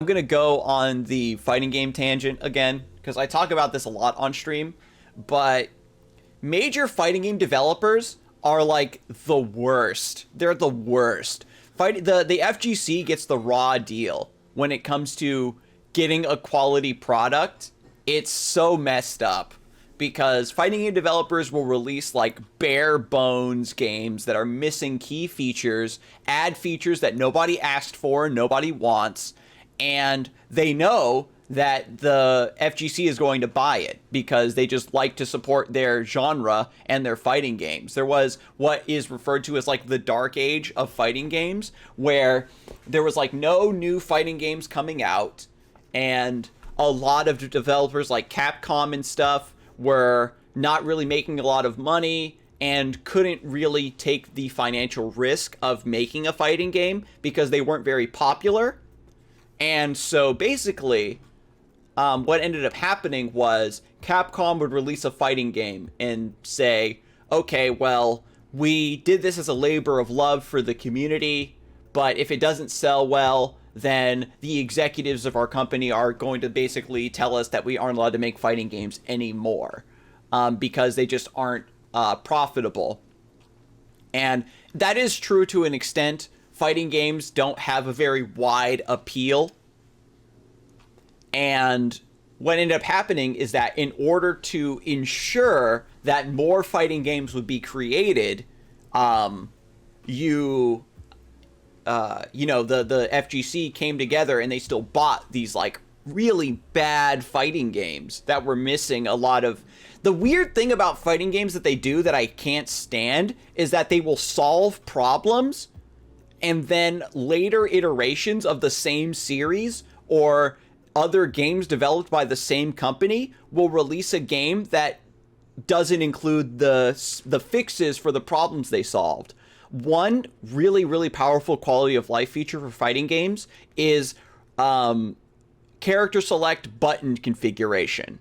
I'm gonna go on the fighting game tangent again because I talk about this a lot on stream, but major fighting game developers are like the worst. They're the worst. The FGC gets the raw deal when it comes to getting a quality product. It's so messed up because fighting game developers will release like bare bones games that are missing key features, add features that nobody asked for, nobody wants, and they know that the FGC is going to buy it because they just like to support their genre and their fighting games. There was what is referred to as like the dark age of fighting games, where there was like no new fighting games coming out, and a lot of developers like Capcom and stuff were not really making a lot of money and couldn't really take the financial risk of making a fighting game because they weren't very popular. And so basically, what ended up happening was Capcom would release a fighting game and say, okay, well, we did this as a labor of love for the community, but if it doesn't sell well, then the executives of our company are going to basically tell us that we aren't allowed to make fighting games anymore, because they just aren't profitable. And that is true to an extent. Fighting games don't have a very wide appeal. And what ended up happening is that in order to ensure that more fighting games would be created, the FGC came together and they still bought these like really bad fighting games that were missing a lot of. The weird thing about fighting games that they do that I can't stand is that they will solve problems, and then later iterations of the same series or other games developed by the same company will release a game that doesn't include the fixes for the problems they solved. One really, really powerful quality of life feature for fighting games is character select button configuration.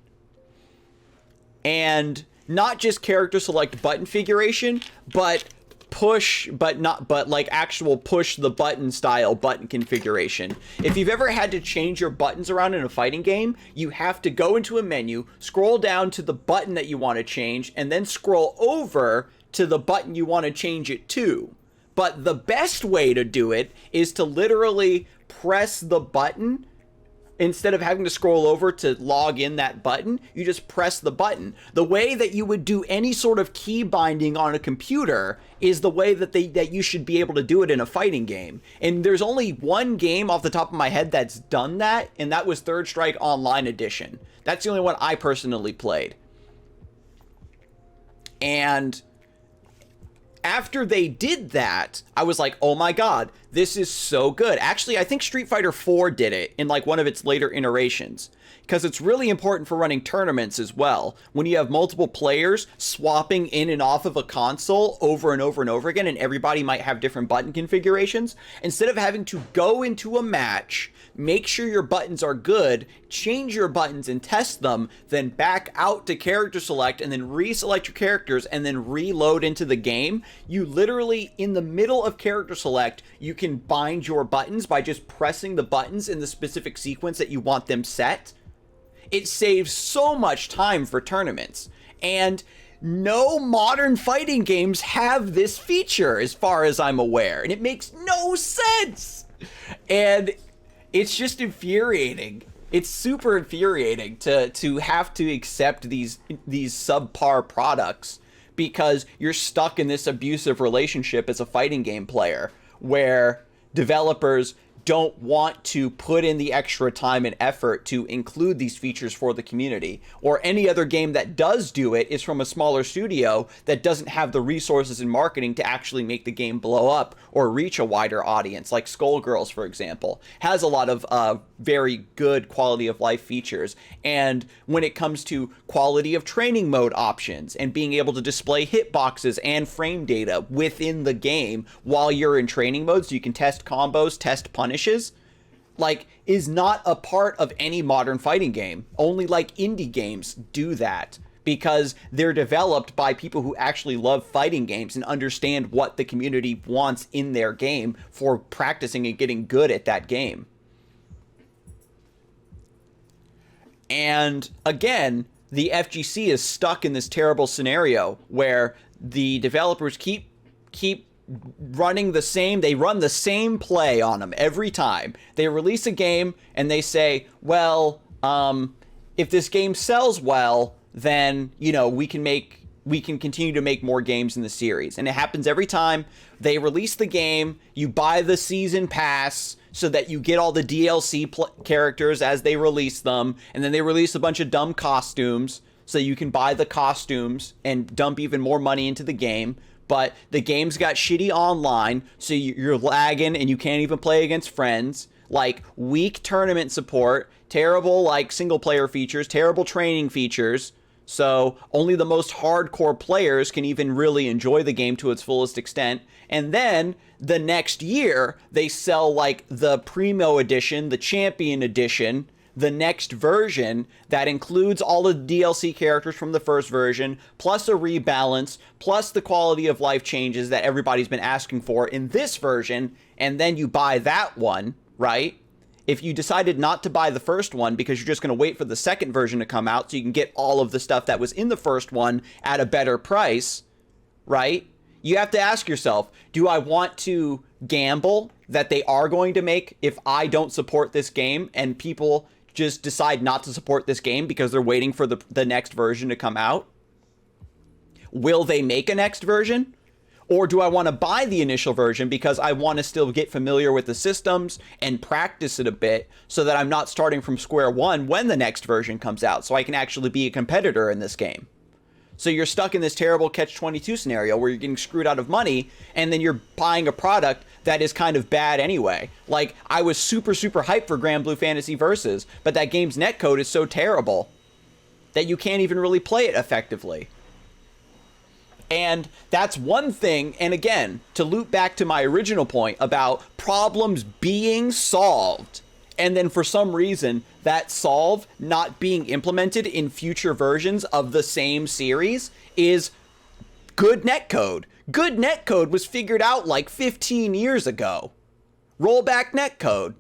And not just character select button configuration, but actual push the button style button configuration. If you've ever had to change your buttons around in a fighting game, you have to go into a menu, scroll down to the button that you want to change, and then scroll over to the button you want to change it to. But the best way to do it is to literally press the button. Instead of having to scroll over to log in that button, you just press the button. The way that you would do any sort of key binding on a computer is the way that you should be able to do it in a fighting game. And there's only one game off the top of my head that's done that, and that was Third Strike Online Edition. That's the only one I personally played. And after they did that, I was like, oh my god, this is so good. Actually, I think Street Fighter 4 did it in like one of its later iterations, because it's really important for running tournaments as well. When you have multiple players swapping in and off of a console over and over and over again, and everybody might have different button configurations, instead of having to go into a match, make sure your buttons are good, change your buttons and test them, then back out to character select and then reselect your characters and then reload into the game, you literally, in the middle of character select, you can bind your buttons by just pressing the buttons in the specific sequence that you want them set. It saves so much time for tournaments. And no modern fighting games have this feature as far as I'm aware. And it makes no sense. And it's just infuriating. It's super infuriating to have to accept these subpar products because you're stuck in this abusive relationship as a fighting game player where developers don't want to put in the extra time and effort to include these features for the community. Or any other game that does do it is from a smaller studio that doesn't have the resources and marketing to actually make the game blow up or reach a wider audience. Like Skullgirls, for example, has a lot of very good quality of life features. And when it comes to quality of training mode options and being able to display hitboxes and frame data within the game while you're in training mode so you can test combos, test punishes, like, is not a part of any modern fighting game. Only like indie games do that because they're developed by people who actually love fighting games and understand what the community wants in their game for practicing and getting good at that game. And again, the FGC is stuck in this terrible scenario where the developers keep running the same, they run the same play on them every time. They release a game and they say, well, if this game sells well, then, you know, we can continue to make more games in the series. And it happens every time. They release the game, you buy the season pass so that you get all the DLC characters as they release them, and then they release a bunch of dumb costumes so you can buy the costumes and dump even more money into the game. But the game's got shitty online, so you're lagging and you can't even play against friends. Like, weak tournament support, terrible, like, single-player features, terrible training features. So only the most hardcore players can even really enjoy the game to its fullest extent. And then the next year, they sell, like, the Primo Edition, the Champion Edition, the next version that includes all the DLC characters from the first version, plus a rebalance, plus the quality of life changes that everybody's been asking for in this version, and then you buy that one, right? If you decided not to buy the first one because you're just going to wait for the second version to come out so you can get all of the stuff that was in the first one at a better price, right? You have to ask yourself, do I want to gamble that they are going to make if I don't support this game and people just decide not to support this game because they're waiting for the next version to come out? Will they make a next version? Or do I want to buy the initial version because I want to still get familiar with the systems and practice it a bit so that I'm not starting from square one when the next version comes out, so I can actually be a competitor in this game? So you're stuck in this terrible catch-22 scenario where you're getting screwed out of money and then you're buying a product that is kind of bad anyway. Like, I was super hyped for Grand Blue Fantasy Versus, but that game's netcode is so terrible that you can't even really play it effectively. And that's one thing, and again, to loop back to my original point about problems being solved, and then for some reason, that solve not being implemented in future versions of the same series is good netcode. Good netcode was figured out like 15 years ago. Rollback netcode.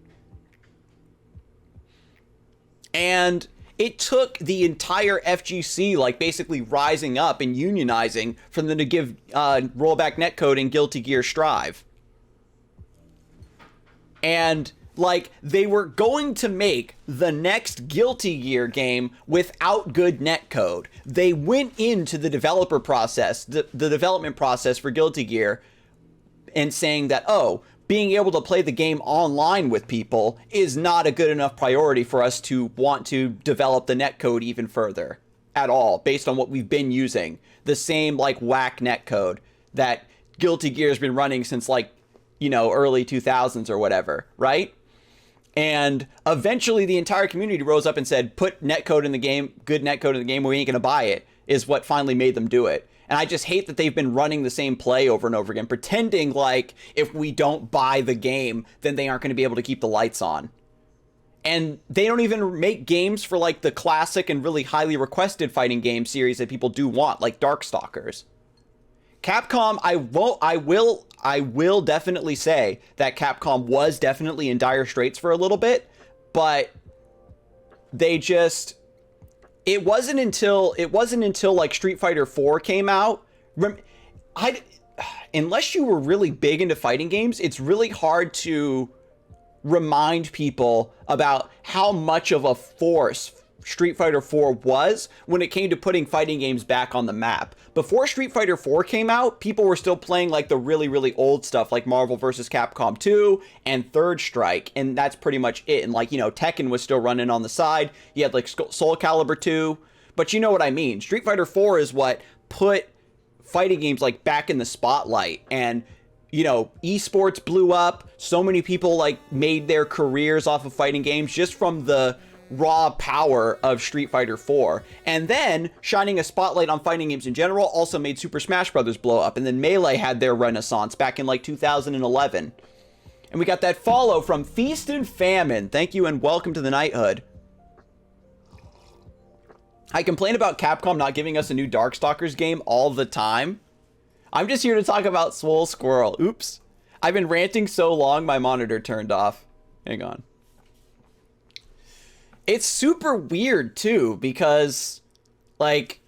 And it took the entire FGC, like, basically rising up and unionizing for them to give rollback netcode in Guilty Gear Strive. And, like, they were going to make the next Guilty Gear game without good netcode. They went into the developer process, the development process for Guilty Gear, and saying that, oh, being able to play the game online with people is not a good enough priority for us to want to develop the netcode even further at all, based on what we've been using. The same, like, whack netcode that Guilty Gear has been running since, like, you know, early 2000s or whatever, right? And eventually the entire community rose up and said, put netcode in the game, good netcode in the game, we ain't gonna buy it, is what finally made them do it. And I just hate that they've been running the same play over and over again, pretending like if we don't buy the game, then they aren't going to be able to keep the lights on. And they don't even make games for, like, the classic and really highly requested fighting game series that people do want, like Darkstalkers. Capcom, I will definitely say that Capcom was definitely in dire straits for a little bit, but they just... It wasn't until like Street Fighter 4 came out. Unless you were really big into fighting games, it's really hard to remind people about how much of a force Street Fighter 4 was when it came to putting fighting games back on the map. Before Street Fighter 4 came out, people were still playing, like, the really old stuff, like Marvel vs. Capcom 2 and Third Strike, and that's pretty much it. And, like, you know, Tekken was still running on the side. You had, like, Soul Calibur 2, but you know what I mean. Street Fighter 4 is what put fighting games, like, back in the spotlight, and, you know, esports blew up. So many people, like, made their careers off of fighting games just from the raw power of Street Fighter 4. And then shining a spotlight on fighting games in general also made Super Smash Bros. Blow up, and then Melee had their renaissance back in, like, 2011. And we got that follow from Feast and Famine. Thank you and welcome to the Knighthood. I complain about Capcom not giving us a new Darkstalkers game all the time. I'm just here to talk about Swole Squirrel. Oops. I've been ranting so long my monitor turned off. Hang on. It's super weird too, because like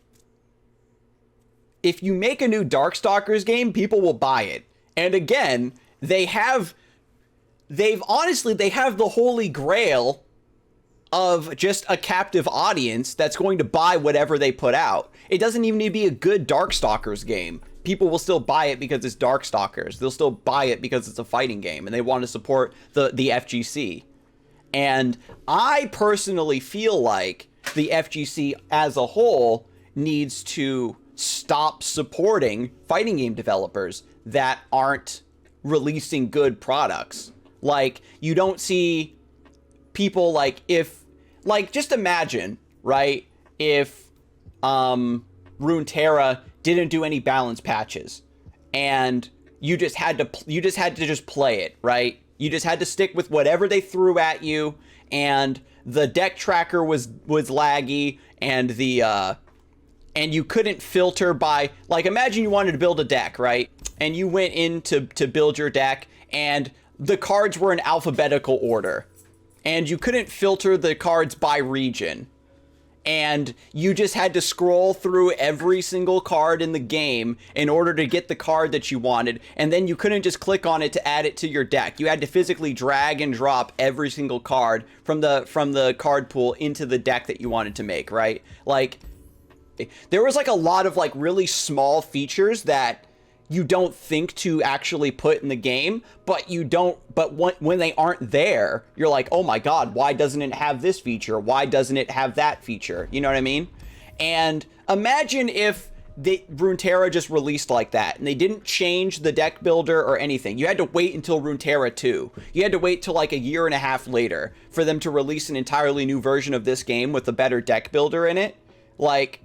if you make a new Darkstalkers game, people will buy it. And again, they have the holy grail of just a captive audience that's going to buy whatever they put out. It doesn't even need to be a good Darkstalkers game. People will still buy it because it's Darkstalkers. They'll still buy it because it's a fighting game and they want to support the FGC. And I personally feel like the FGC as a whole needs to stop supporting fighting game developers that aren't releasing good products. Like, you don't see people like just imagine, right, if Runeterra didn't do any balance patches and you just had to just play it, right? You just had to stick with whatever they threw at you, and the deck tracker was laggy, and and you couldn't filter by, like, imagine you wanted to build a deck, right? And you went in to build your deck, and the cards were in alphabetical order, and you couldn't filter the cards by region, and you just had to scroll through every single card in the game in order to get the card that you wanted, and then you couldn't just click on it to add it to your deck. You had to physically drag and drop every single card from the card pool into the deck that you wanted to make, right? Like, there was like a lot of like really small features that you don't think to actually put in the game, but when they aren't there, you're like, oh my god, why doesn't it have this feature? Why doesn't it have that feature? You know what I mean? And imagine if Runeterra just released like that and they didn't change the deck builder or anything. You had to wait until Runeterra 2. You had to wait till like a year and a half later for them to release an entirely new version of this game with a better deck builder in it. Like,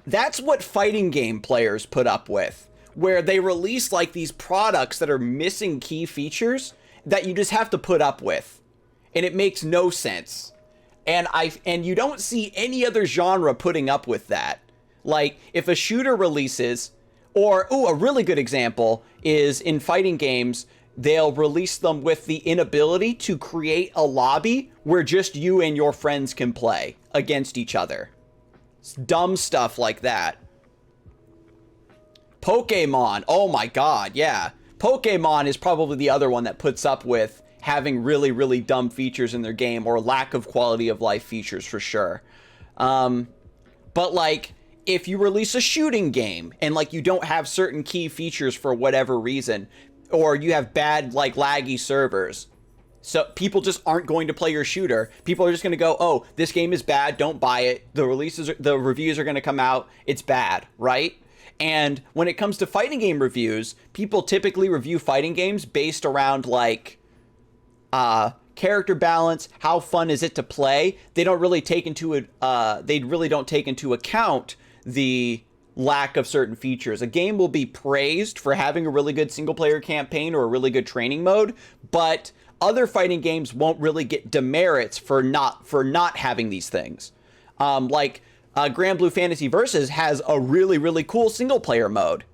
that's what fighting game players put up with, where they release like these products that are missing key features that you just have to put up with, and it makes no sense. And you don't see any other genre putting up with that. Like, if a shooter releases, or a really good example is in fighting games, they'll release them with the inability to create a lobby where just you and your friends can play against each other. It's dumb stuff like that. Pokemon, oh my god, yeah. Pokemon is probably the other one that puts up with having really, really dumb features in their game, or lack of quality of life features for sure. But like, if you release a shooting game and like you don't have certain key features for whatever reason, or you have bad like laggy servers, so people just aren't going to play your shooter. People are just going to go, oh, this game is bad, don't buy it. The reviews are going to come out, it's bad, right? And when it comes to fighting game reviews, people typically review fighting games based around like character balance, how fun is it to play. They don't really take into account the lack of certain features. A game will be praised for having a really good single player campaign or a really good training mode, but other fighting games won't really get demerits for not having these things. Grand Blue Fantasy Versus has a really, really cool single-player mode.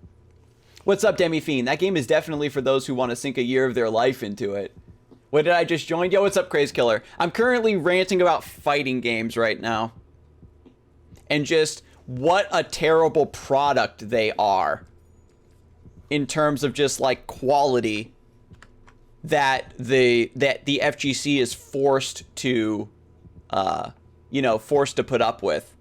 What's up, Demi Fiend? That game is definitely for those who want to sink a year of their life into it. What did I just join? Yo, what's up, Craze Killer? I'm currently ranting about fighting games right now. And just what a terrible product they are. In terms of just, like, quality that the FGC is forced to put up with.